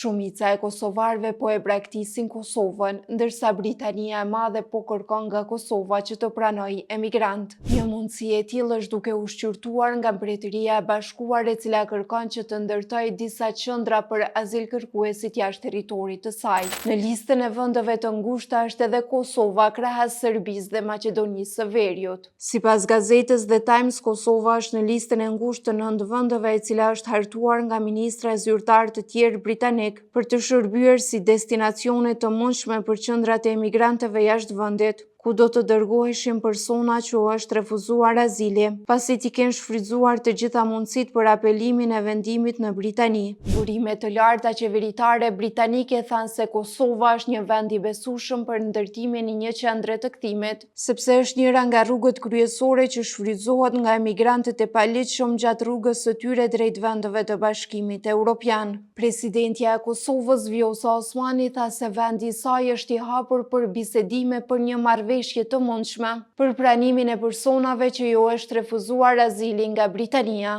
Shumica e kosovarëve po e braktisin Kosovën, ndërsa Britania e Madhe po kërkon nga Kosova që të pranojë emigrant. Një mundësi e tillë është duke u shqyrtuar nga Mbretëria e Bashkuar, e cila kërkon që të ndërtojë disa qendra për azilkërkuesit jashtë territorit të saj. Në listën e vendeve të ngushta është edhe Kosova, krahas Serbisë dhe Maqedonisë së Veriut. Sipas gazetës The Times, Kosova është në listën e ngushtë të 9 vendeve, e cila është hartuar nga ministra zyrtar të tjerë britanik për të shërbyer si destinacione të mundshme për qendrat e emigrantëve jashtë vendit, ku do të dërgoheshin persona që u është refuzuar azili, pasi t'i kenë shfrytzuar të gjitha mundësitë për apelimin e vendimit në Britani. Burime të larta qeveritare britanike thanë se Kosova është një vend i besueshëm për ndërtimin e një qendre të kthimit, sepse është njëra nga rrugët kryesore që shfrytëzohet nga emigrantët e paligjshëm gjatë rrugës së tyre drejt vendeve të Bashkimit Evropian. Presidentja e Kosovës, Vjosa Osmani, tha se vendi i saj është i hapur për bisedime për një marrëveshje të mundshme për pranimin e personave që ju është refuzuar azili nga Britania.